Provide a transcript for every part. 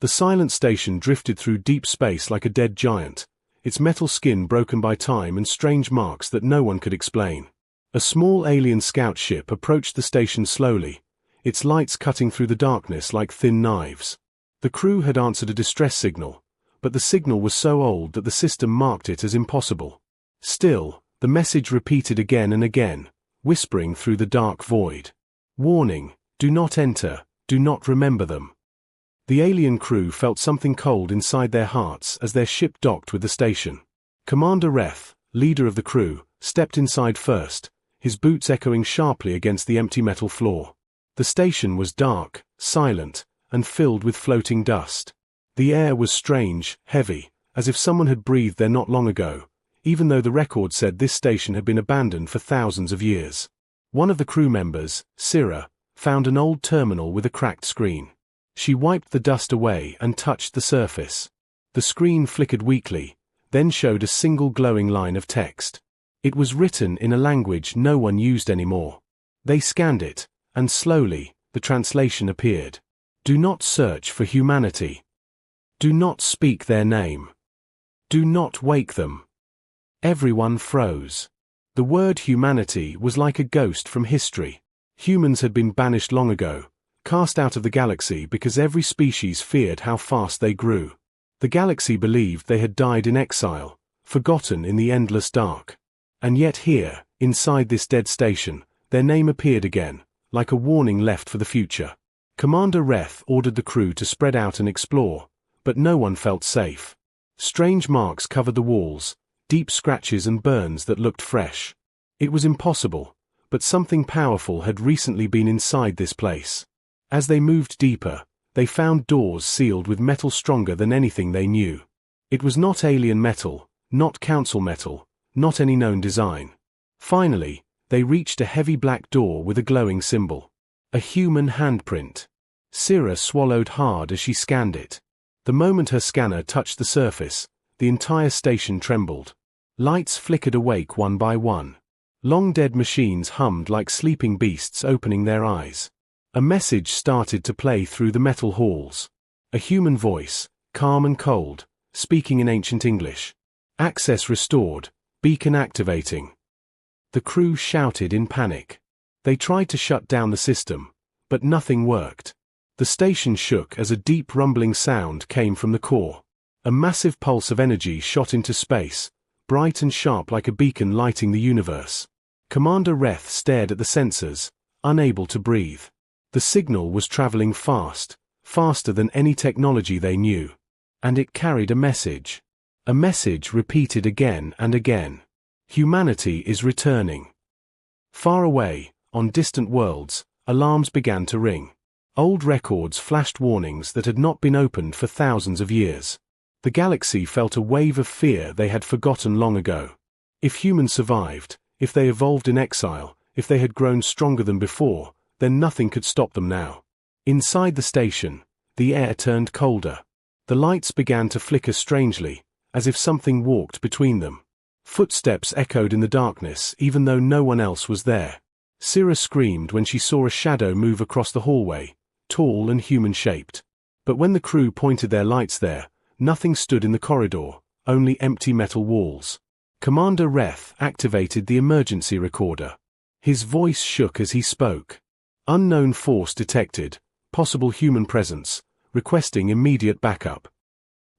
The silent station drifted through deep space like a dead giant, its metal skin broken by time and strange marks that no one could explain. A small alien scout ship approached the station slowly, its lights cutting through the darkness like thin knives. The crew had answered a distress signal, but the signal was so old that the system marked it as impossible. Still, the message repeated again and again, whispering through the dark void. Warning, do not enter, do not remember them. The alien crew felt something cold inside their hearts as their ship docked with the station. Commander Reth, leader of the crew, stepped inside first, his boots echoing sharply against the empty metal floor. The station was dark, silent, and filled with floating dust. The air was strange, heavy, as if someone had breathed there not long ago, even though the record said this station had been abandoned for thousands of years. One of the crew members, Syrah, found an old terminal with a cracked screen. She wiped the dust away and touched the surface. The screen flickered weakly, then showed a single glowing line of text. It was written in a language no one used anymore. They scanned it, and slowly, the translation appeared. Do not search for humanity. Do not speak their name. Do not wake them. Everyone froze. The word humanity was like a ghost from history. Humans had been banished long ago, cast out of the galaxy because every species feared how fast they grew. The galaxy believed they had died in exile, forgotten in the endless dark. And yet here, inside this dead station, their name appeared again, like a warning left for the future. Commander Reth ordered the crew to spread out and explore, but no one felt safe. Strange marks covered the walls, deep scratches and burns that looked fresh. It was impossible, but something powerful had recently been inside this place. As they moved deeper, they found doors sealed with metal stronger than anything they knew. It was not alien metal, not council metal, not any known design. Finally, they reached a heavy black door with a glowing symbol. A human handprint. Syrah swallowed hard as she scanned it. The moment her scanner touched the surface, the entire station trembled. Lights flickered awake one by one. Long-dead machines hummed like sleeping beasts opening their eyes. A message started to play through the metal halls. A human voice, calm and cold, speaking in ancient English. Access restored, beacon activating. The crew shouted in panic. They tried to shut down the system, but nothing worked. The station shook as a deep rumbling sound came from the core. A massive pulse of energy shot into space, bright and sharp like a beacon lighting the universe. Commander Reth stared at the sensors, unable to breathe. The signal was traveling fast, faster than any technology they knew. And it carried a message. A message repeated again and again. Humanity is returning. Far away, on distant worlds, alarms began to ring. Old records flashed warnings that had not been opened for thousands of years. The galaxy felt a wave of fear they had forgotten long ago. If humans survived, if they evolved in exile, if they had grown stronger than before, then nothing could stop them now. Inside the station, the air turned colder. The lights began to flicker strangely, as if something walked between them. Footsteps echoed in the darkness even though no one else was there. Syrah screamed when she saw a shadow move across the hallway, tall and human-shaped. But when the crew pointed their lights there, nothing stood in the corridor, only empty metal walls. Commander Reth activated the emergency recorder. His voice shook as he spoke. Unknown force detected, possible human presence, requesting immediate backup.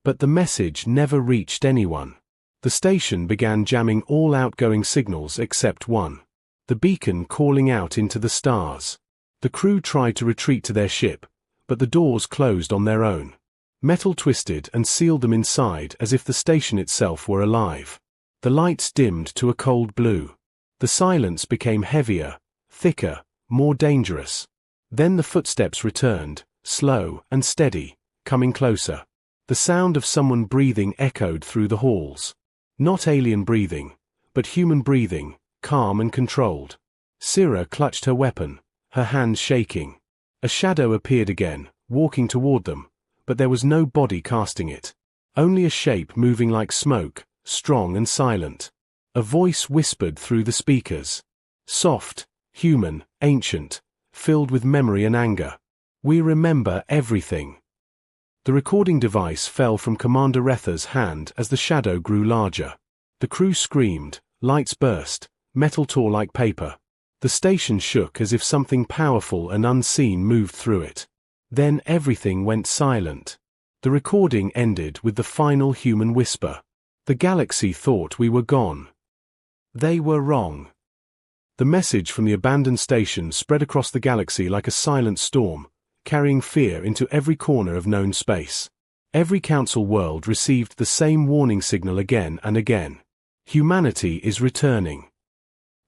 But the message never reached anyone. The station began jamming all outgoing signals except one. The beacon calling out into the stars. The crew tried to retreat to their ship, but the doors closed on their own. Metal twisted and sealed them inside as if the station itself were alive. The lights dimmed to a cold blue. The silence became heavier, thicker, more dangerous. Then the footsteps returned, slow and steady, coming closer. The sound of someone breathing echoed through the halls. Not alien breathing, but human breathing, calm and controlled. Syrah clutched her weapon, her hands shaking. A shadow appeared again, walking toward them, but there was no body casting it. Only a shape moving like smoke, strong and silent. A voice whispered through the speakers. Soft, human, ancient, filled with memory and anger. We remember everything. The recording device fell from Commander Retha's hand as the shadow grew larger. The crew screamed, lights burst, metal tore like paper. The station shook as if something powerful and unseen moved through it. Then everything went silent. The recording ended with the final human whisper. The galaxy thought we were gone. They were wrong. The message from the abandoned station spread across the galaxy like a silent storm, carrying fear into every corner of known space. Every council world received the same warning signal again and again. Humanity is returning.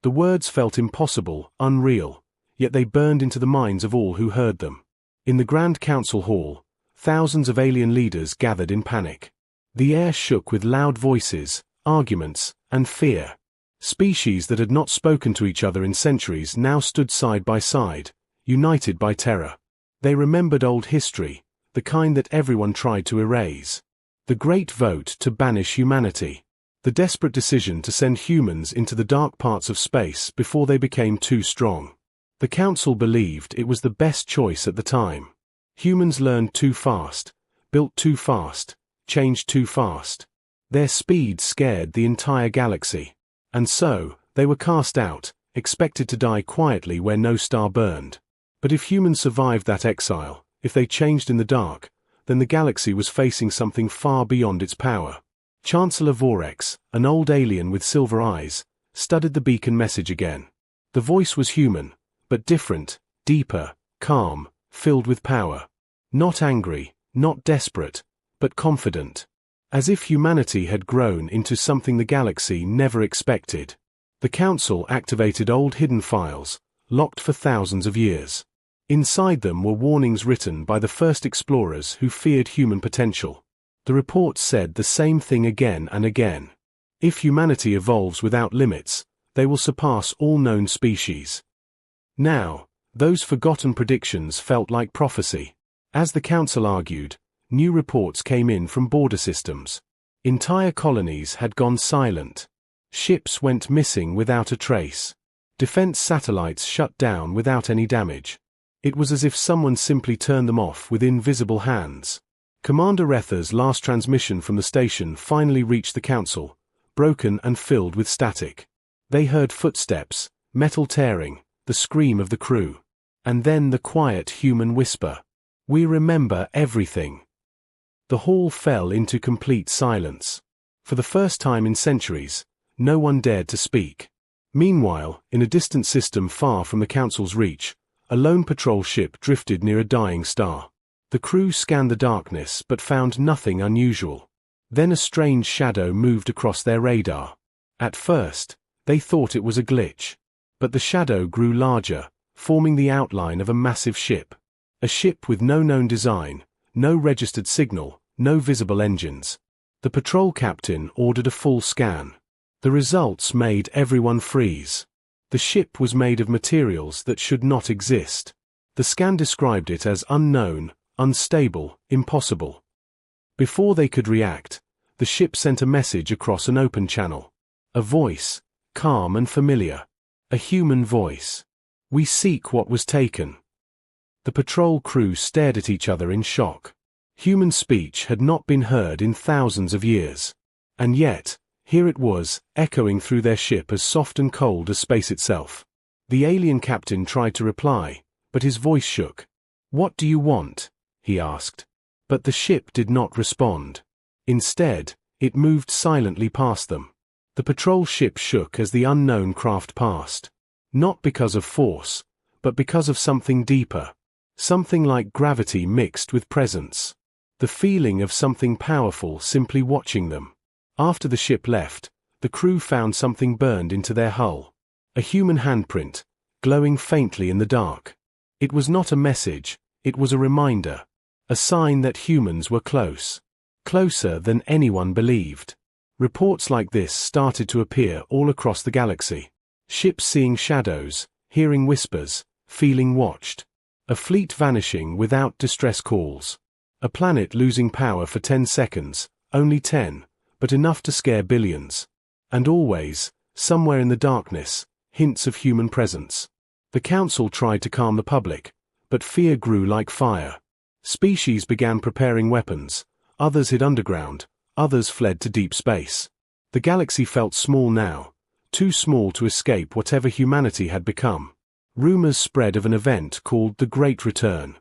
The words felt impossible, unreal, yet they burned into the minds of all who heard them. In the Grand Council Hall, thousands of alien leaders gathered in panic. The air shook with loud voices, arguments, and fear. Species that had not spoken to each other in centuries now stood side by side, united by terror. They remembered old history, the kind that everyone tried to erase. The great vote to banish humanity. The desperate decision to send humans into the dark parts of space before they became too strong. The Council believed it was the best choice at the time. Humans learned too fast, built too fast, changed too fast. Their speed scared the entire galaxy. And so, they were cast out, expected to die quietly where no star burned. But if humans survived that exile, if they changed in the dark, then the galaxy was facing something far beyond its power. Chancellor Vorex, an old alien with silver eyes, studied the beacon message again. The voice was human, but different, deeper, calm, filled with power. Not angry, not desperate, but confident. As if humanity had grown into something the galaxy never expected. The Council activated old hidden files, locked for thousands of years. Inside them were warnings written by the first explorers who feared human potential. The reports said the same thing again and again. If humanity evolves without limits, they will surpass all known species. Now, those forgotten predictions felt like prophecy. As the Council argued, new reports came in from border systems. Entire colonies had gone silent. Ships went missing without a trace. Defense satellites shut down without any damage. It was as if someone simply turned them off with invisible hands. Commander Retha's last transmission from the station finally reached the Council, broken and filled with static. They heard footsteps, metal tearing, the scream of the crew. And then the quiet human whisper. "We remember everything." The hall fell into complete silence. For the first time in centuries, no one dared to speak. Meanwhile, in a distant system far from the Council's reach, a lone patrol ship drifted near a dying star. The crew scanned the darkness but found nothing unusual. Then a strange shadow moved across their radar. At first, they thought it was a glitch. But the shadow grew larger, forming the outline of a massive ship. A ship with no known design, no registered signal, no visible engines. The patrol captain ordered a full scan. The results made everyone freeze. The ship was made of materials that should not exist. The scan described it as unknown, unstable, impossible. Before they could react, the ship sent a message across an open channel. A voice, calm and familiar. A human voice. "We seek what was taken." The patrol crew stared at each other in shock. Human speech had not been heard in thousands of years. And yet, here it was, echoing through their ship as soft and cold as space itself. The alien captain tried to reply, but his voice shook. "What do you want?" he asked. But the ship did not respond. Instead, it moved silently past them. The patrol ship shook as the unknown craft passed. Not because of force, but because of something deeper. Something like gravity mixed with presence. The feeling of something powerful simply watching them. After the ship left, the crew found something burned into their hull. A human handprint, glowing faintly in the dark. It was not a message, it was a reminder. A sign that humans were close. Closer than anyone believed. Reports like this started to appear all across the galaxy. Ships seeing shadows, hearing whispers, feeling watched. A fleet vanishing without distress calls. A planet losing power for 10 seconds, only 10, but enough to scare billions. And always, somewhere in the darkness, hints of human presence. The Council tried to calm the public, but fear grew like fire. Species began preparing weapons, others hid underground, others fled to deep space. The galaxy felt small now, too small to escape whatever humanity had become. Rumors spread of an event called the Great Return.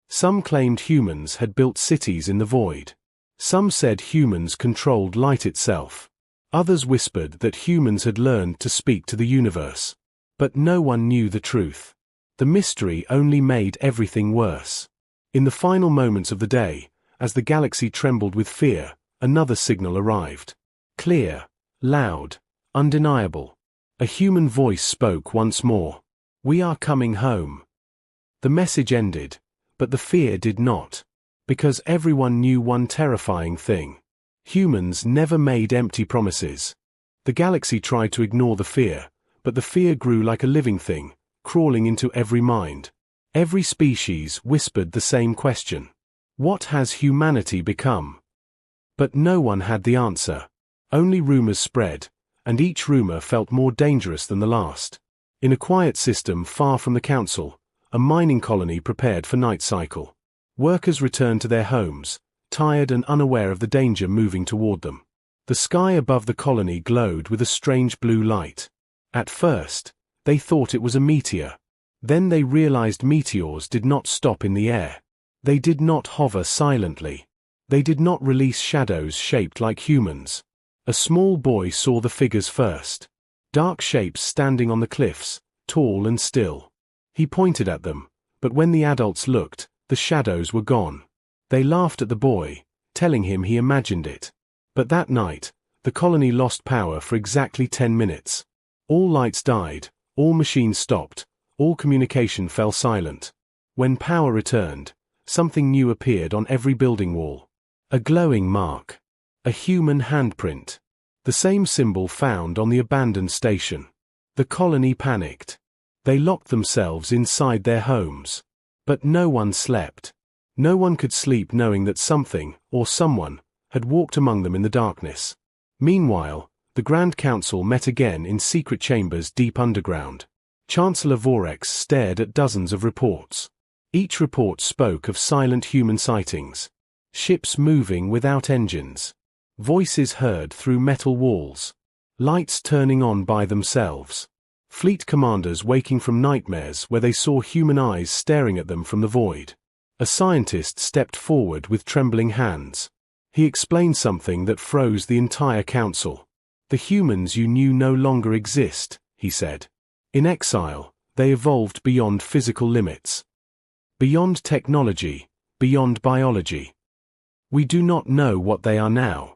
Some claimed humans had built cities in the void. Some said humans controlled light itself. Others whispered that humans had learned to speak to the universe. But no one knew the truth. The mystery only made everything worse. In the final moments of the day, as the galaxy trembled with fear, another signal arrived. Clear, loud, undeniable. A human voice spoke once more. "We are coming home." The message ended, but the fear did not. Because everyone knew one terrifying thing. Humans never made empty promises. The galaxy tried to ignore the fear, but the fear grew like a living thing, crawling into every mind. Every species whispered the same question. What has humanity become? But no one had the answer. Only rumors spread, and each rumor felt more dangerous than the last. In a quiet system far from the council, a mining colony prepared for night cycle. Workers returned to their homes, tired and unaware of the danger moving toward them. The sky above the colony glowed with a strange blue light. At first, they thought it was a meteor. Then they realized meteors did not stop in the air. They did not hover silently. They did not release shadows shaped like humans. A small boy saw the figures first. Dark shapes standing on the cliffs, tall and still. He pointed at them, but when the adults looked, the shadows were gone. They laughed at the boy, telling him he imagined it. But that night, the colony lost power for exactly 10 minutes. All lights died, all machines stopped, all communication fell silent. When power returned, something new appeared on every building wall. A glowing mark. A human handprint. The same symbol found on the abandoned station. The colony panicked. They locked themselves inside their homes. But no one slept. No one could sleep knowing that something, or someone, had walked among them in the darkness. Meanwhile, the Grand Council met again in secret chambers deep underground. Chancellor Vorex stared at dozens of reports. Each report spoke of silent human sightings. Ships moving without engines. Voices heard through metal walls. Lights turning on by themselves. Fleet commanders waking from nightmares where they saw human eyes staring at them from the void. A scientist stepped forward with trembling hands. He explained something that froze the entire council. "The humans you knew no longer exist," he said. "In exile, they evolved beyond physical limits. Beyond technology, beyond biology. We do not know what they are now."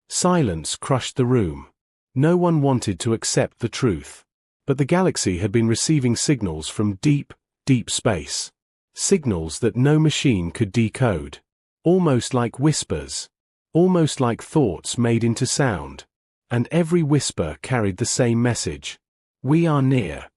Silence crushed the room. No one wanted to accept the truth. But the galaxy had been receiving signals from deep, deep space. Signals that no machine could decode. Almost like whispers. Almost like thoughts made into sound. And every whisper carried the same message. We are near.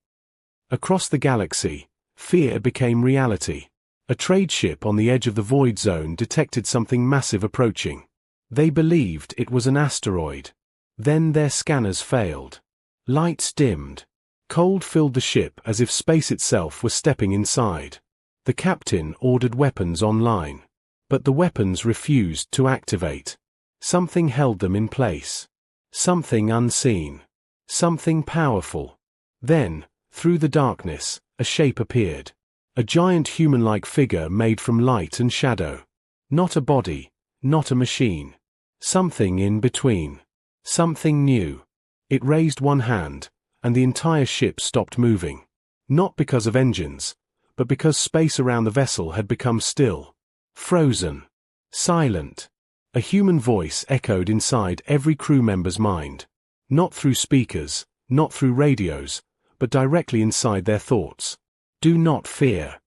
Across the galaxy, fear became reality. A trade ship on the edge of the void zone detected something massive approaching. They believed it was an asteroid. Then their scanners failed. Lights dimmed. Cold filled the ship as if space itself were stepping inside. The captain ordered weapons online. But the weapons refused to activate. Something held them in place. Something unseen. Something powerful. Then, through the darkness, a shape appeared. A giant human-like figure made from light and shadow. Not a body, not a machine. Something in between. Something new. It raised one hand, and the entire ship stopped moving. Not because of engines, but because space around the vessel had become still. Frozen. Silent. A human voice echoed inside every crew member's mind. Not through speakers, not through radios, but directly inside their thoughts. Do not fear.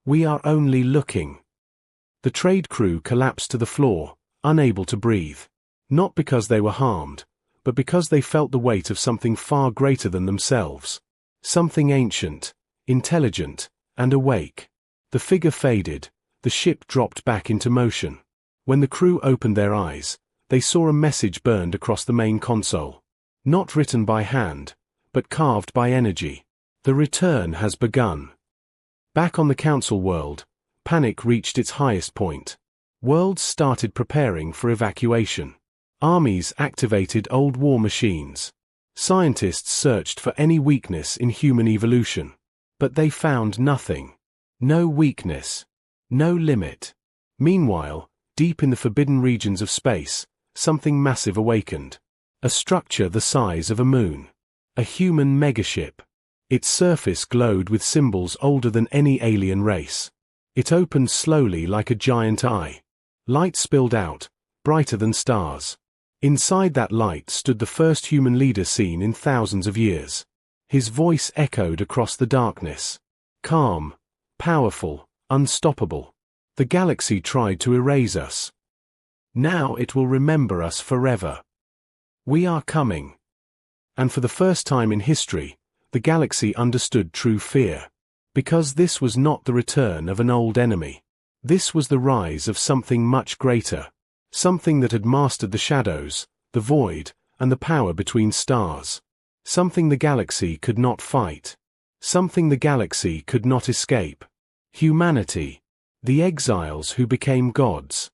We are only looking. The trade crew collapsed to the floor, unable to breathe. Not because they were harmed, but because they felt the weight of something far greater than themselves. Something ancient, intelligent, and awake. The figure faded, the ship dropped back into motion. When the crew opened their eyes, they saw a message burned across the main console. Not written by hand, but carved by energy. The return has begun. Back on the council world, Panic reached its highest point. Worlds started preparing for evacuation. Armies activated old war machines. Scientists searched for any weakness in human evolution. But they found nothing. No weakness. No limit. Meanwhile, deep in the forbidden regions of space, something massive awakened. A structure the size of a moon. A human megaship. Its surface glowed with symbols older than any alien race. It opened slowly like a giant eye. Light spilled out, brighter than stars. Inside that light stood the first human leader seen in thousands of years. His voice echoed across the darkness. Calm, powerful, unstoppable. The galaxy tried to erase us. Now it will remember us forever. We are coming. And for the first time in history, the galaxy understood true fear. Because this was not the return of an old enemy. This was the rise of something much greater. Something that had mastered the shadows, the void, and the power between stars. Something the galaxy could not fight. Something the galaxy could not escape. Humanity. The exiles who became gods.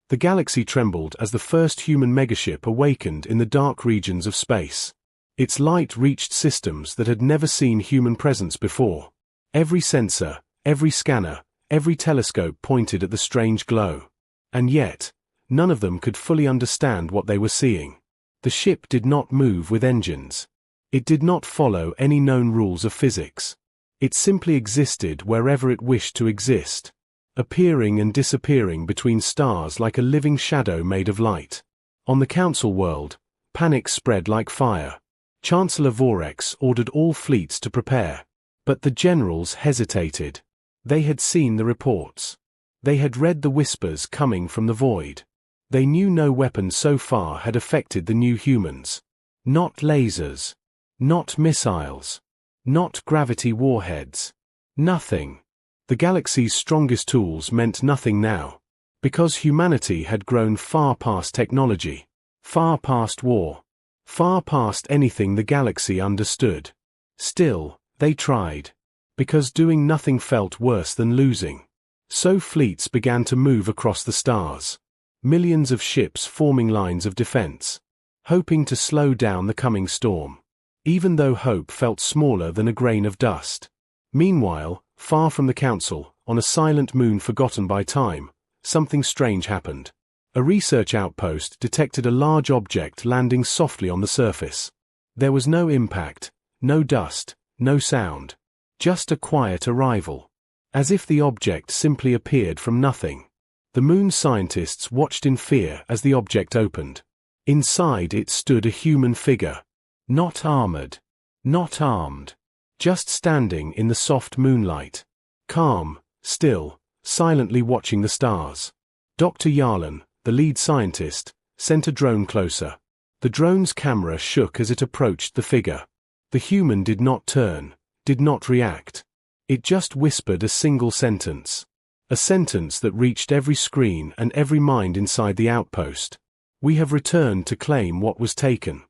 The galaxy trembled as the first human megaship awakened in the dark regions of space. Its light reached systems that had never seen human presence before. Every sensor, every scanner, every telescope pointed at the strange glow. And yet, none of them could fully understand what they were seeing. The ship did not move with engines. It did not follow any known rules of physics. It simply existed wherever it wished to exist, appearing and disappearing between stars like a living shadow made of light. On the Council world, panic spread like fire. Chancellor Vorex ordered all fleets to prepare. But the generals hesitated. They had seen the reports. They had read the whispers coming from the void. They knew no weapon so far had affected the new humans. Not lasers. Not missiles. Not gravity warheads. Nothing. The galaxy's strongest tools meant nothing now. Because humanity had grown far past technology. Far past war. Far past anything the galaxy understood. Still, they tried. Because doing nothing felt worse than losing. So fleets began to move across the stars. Millions of ships forming lines of defense. Hoping to slow down the coming storm. Even though hope felt smaller than a grain of dust. Meanwhile, far from the Council, on a silent moon forgotten by time, something strange happened. A research outpost detected a large object landing softly on the surface. There was no impact, no dust, no sound. Just a quiet arrival. As if the object simply appeared from nothing. The moon scientists watched in fear as the object opened. Inside it stood a human figure. Not armored. Not armed. Just standing in the soft moonlight. Calm, still, silently watching the stars. Dr. Yarlan, the lead scientist, sent a drone closer. The drone's camera shook as it approached the figure. The human did not turn. Did not react. It just whispered a single sentence. A sentence that reached every screen and every mind inside the outpost. We have returned to claim what was taken.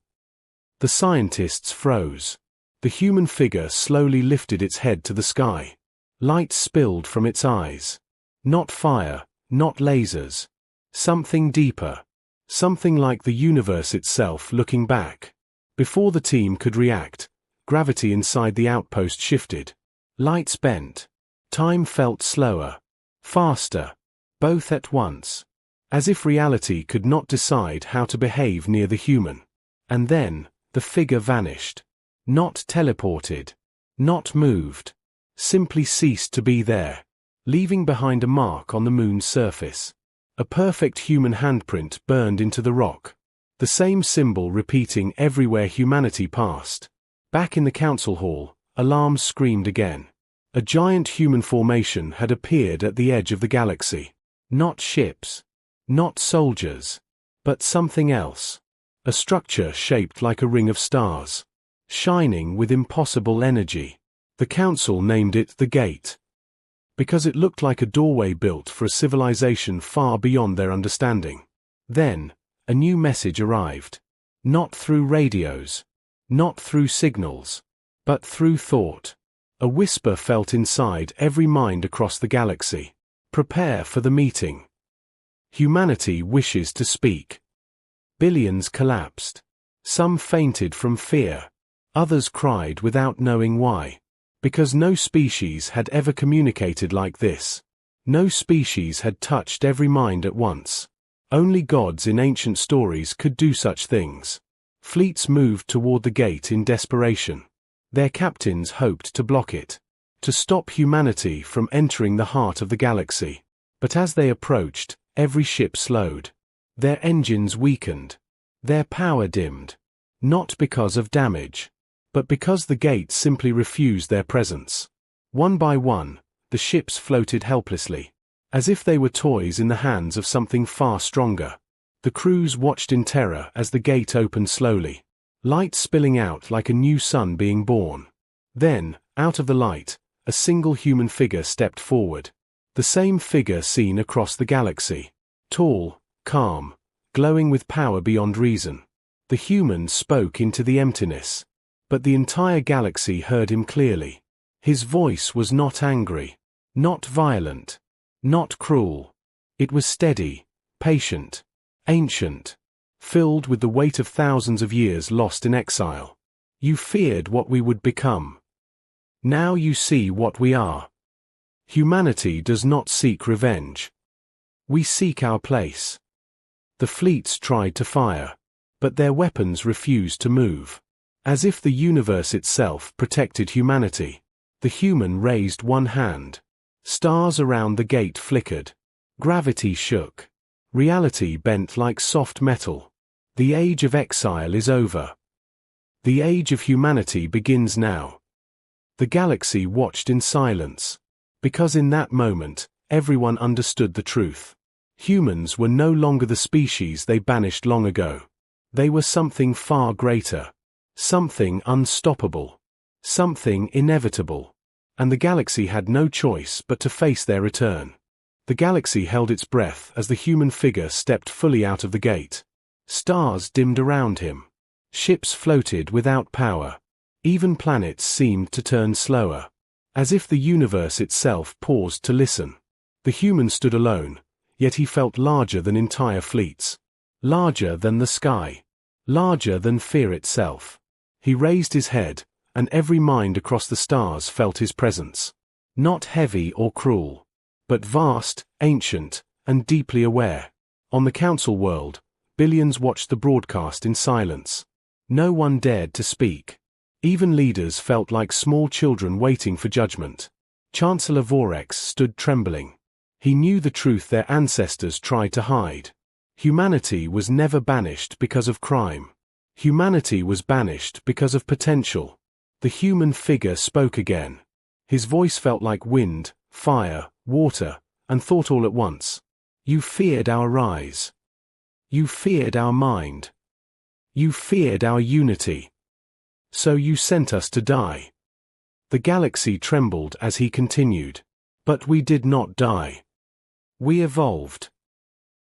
The scientists froze. The human figure slowly lifted its head to the sky. Light spilled from its eyes. Not fire, not lasers. Something deeper. Something like the universe itself looking back. Before the team could react, gravity inside the outpost shifted. Lights bent. Time felt slower. Faster. Both at once. As if reality could not decide how to behave near the human. And then, the figure vanished. Not teleported. Not moved. Simply ceased to be there. Leaving behind a mark on the moon's surface. A perfect human handprint burned into the rock. The same symbol repeating everywhere humanity passed. Back in the council hall, alarms screamed again. A giant human formation had appeared at the edge of the galaxy. Not ships. Not soldiers. But something else. A structure shaped like a ring of stars. Shining with impossible energy. The council named it the Gate. Because it looked like a doorway built for a civilization far beyond their understanding. Then, a new message arrived. Not through radios. Not through signals. But through thought. A whisper felt inside every mind across the galaxy. Prepare for the meeting. Humanity wishes to speak. Billions collapsed. Some fainted from fear. Others cried without knowing why. Because no species had ever communicated like this. No species had touched every mind at once. Only gods in ancient stories could do such things. Fleets moved toward the gate in desperation. Their captains hoped to block it, to stop humanity from entering the heart of the galaxy. But as they approached, every ship slowed. Their engines weakened. Their power dimmed. Not because of damage, but because the gate simply refused their presence. One by one, the ships floated helplessly, as if they were toys in the hands of something far stronger. The crews watched in terror as the gate opened slowly, light spilling out like a new sun being born. Then, out of the light, a single human figure stepped forward. The same figure seen across the galaxy. Tall, calm, glowing with power beyond reason. The human spoke into the emptiness. But the entire galaxy heard him clearly. His voice was not angry, not violent, not cruel. It was steady, patient, ancient, filled with the weight of thousands of years lost in exile. You feared what we would become. Now you see what we are. Humanity does not seek revenge. We seek our place. The fleets tried to fire, but their weapons refused to move. As if the universe itself protected humanity, the human raised one hand. Stars around the gate flickered. Gravity shook. Reality bent like soft metal. The age of exile is over. The age of humanity begins now. The galaxy watched in silence. Because in that moment, everyone understood the truth. Humans were no longer the species they banished long ago. They were something far greater. Something unstoppable. Something inevitable. And the galaxy had no choice but to face their return. The galaxy held its breath as the human figure stepped fully out of the gate. Stars dimmed around him. Ships floated without power. Even planets seemed to turn slower. As if the universe itself paused to listen. The human stood alone, yet he felt larger than entire fleets. Larger than the sky. Larger than fear itself. He raised his head, and every mind across the stars felt his presence. Not heavy or cruel, but vast, ancient, and deeply aware. On the council world, billions watched the broadcast in silence. No one dared to speak. Even leaders felt like small children waiting for judgment. Chancellor Vorex stood trembling. He knew the truth their ancestors tried to hide. Humanity was never banished because of crime. Humanity was banished because of potential. The human figure spoke again. His voice felt like wind, fire, water, and thought all at once. You feared our rise. You feared our mind. You feared our unity. So you sent us to die. The galaxy trembled as he continued. But we did not die. We evolved.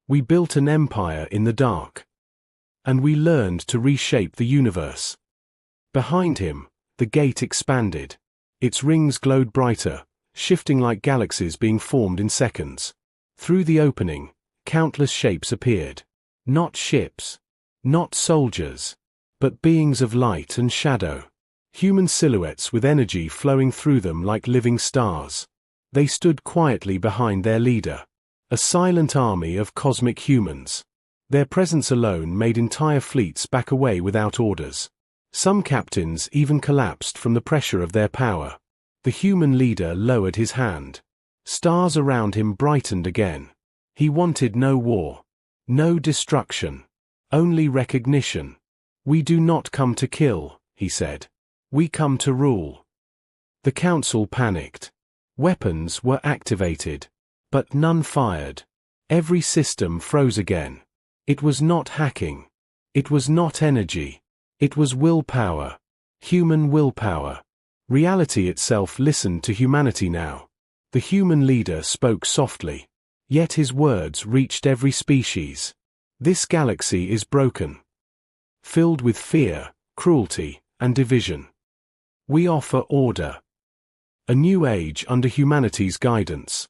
We built an empire in the dark. And we learned to reshape the universe. Behind him, the gate expanded. Its rings glowed brighter, shifting like galaxies being formed in seconds. Through the opening, countless shapes appeared. Not ships. Not soldiers. But beings of light and shadow. Human silhouettes with energy flowing through them like living stars. They stood quietly behind their leader. A silent army of cosmic humans. Their presence alone made entire fleets back away without orders. Some captains even collapsed from the pressure of their power. The human leader lowered his hand. Stars around him brightened again. He wanted no war. No destruction. Only recognition. We do not come to kill, he said. We come to rule. The council panicked. Weapons were activated. But none fired. Every system froze again. It was not hacking. It was not energy. It was willpower. Human willpower. Reality itself listened to humanity now. The human leader spoke softly. Yet his words reached every species. This galaxy is broken. Filled with fear, cruelty, and division. We offer order. A new age under humanity's guidance.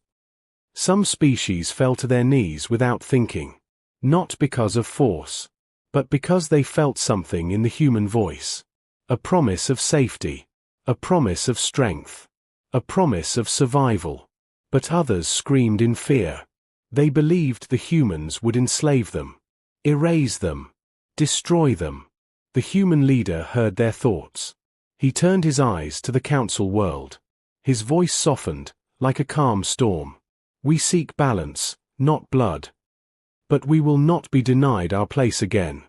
Some species fell to their knees without thinking. Not because of force, but because they felt something in the human voice. A promise of safety. A promise of strength. A promise of survival. But others screamed in fear. They believed the humans would enslave them, erase them, destroy them. The human leader heard their thoughts. He turned his eyes to the council world. His voice softened, like a calm storm. We seek balance, not blood. But we will not be denied our place again.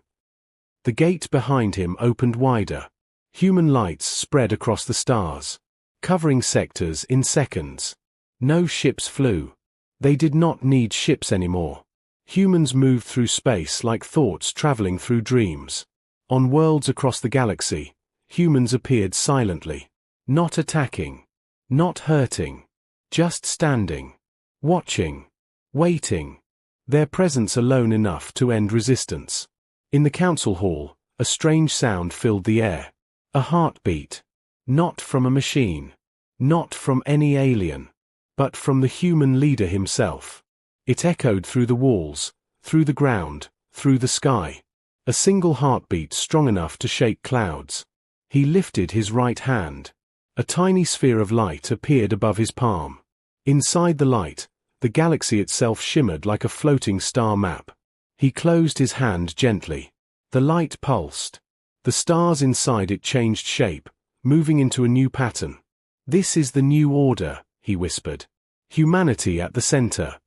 The gate behind him opened wider. Human lights spread across the stars, covering sectors in seconds. No ships flew. They did not need ships anymore. Humans moved through space like thoughts traveling through dreams. On worlds across the galaxy, humans appeared silently. Not attacking. Not hurting. Just standing. Watching. Waiting. Their presence alone enough to end resistance. In the council hall, a strange sound filled the air. A heartbeat. Not from a machine. Not from any alien. But from the human leader himself. It echoed through the walls, through the ground, through the sky. A single heartbeat strong enough to shake clouds. He lifted his right hand. A tiny sphere of light appeared above his palm. Inside the light, the galaxy itself shimmered like a floating star map. He closed his hand gently. The light pulsed. The stars inside it changed shape, moving into a new pattern. This is the new order, he whispered. Humanity at the center.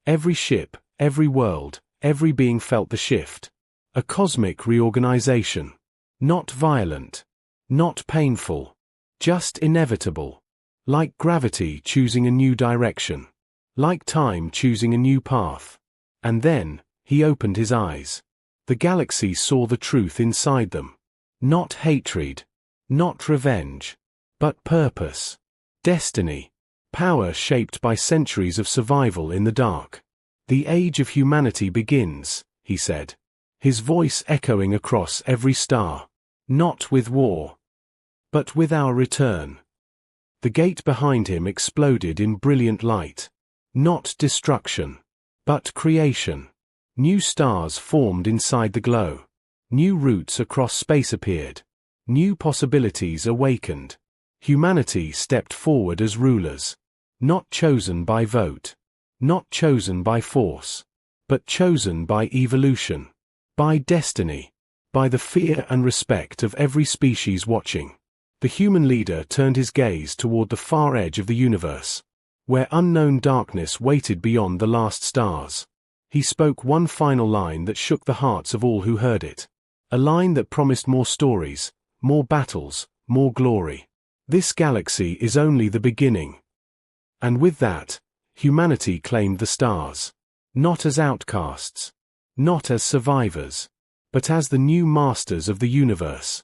Every ship, every world, every being felt the shift. A cosmic reorganization. Not violent. Not painful. Just inevitable. Like gravity choosing a new direction. Like time choosing a new path. And then, he opened his eyes. The galaxy saw the truth inside them. Not hatred. Not revenge. But purpose. Destiny. Power shaped by centuries of survival in the dark. The age of humanity begins, he said. His voice echoing across every star. Not with war. But with our return. The gate behind him exploded in brilliant light. Not destruction. But creation. New stars formed inside the glow. New routes across space appeared. New possibilities awakened. Humanity stepped forward as rulers. Not chosen by vote. Not chosen by force. But chosen by evolution. By destiny. By the fear and respect of every species watching. The human leader turned his gaze toward the far edge of the universe, where unknown darkness waited beyond the last stars. He spoke one final line that shook the hearts of all who heard it. A line that promised more stories, more battles, more glory. This galaxy is only the beginning. And with that, humanity claimed the stars. Not as outcasts. Not as survivors. But as the new masters of the universe.